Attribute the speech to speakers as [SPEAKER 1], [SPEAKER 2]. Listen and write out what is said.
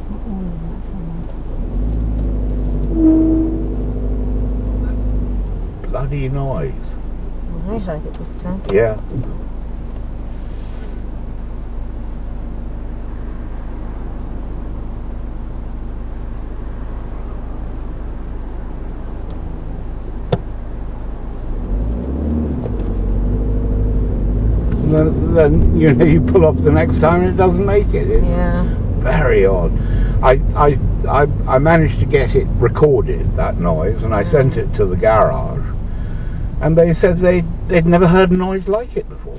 [SPEAKER 1] Not all of that side.
[SPEAKER 2] Bloody noise.
[SPEAKER 1] Well, they heard it this time.
[SPEAKER 2] Yeah. Then you pull off the next time and it doesn't make it. It's very odd. I managed to get it recorded, that noise, and I sent it to the garage, and they said they'd never heard a noise like it before.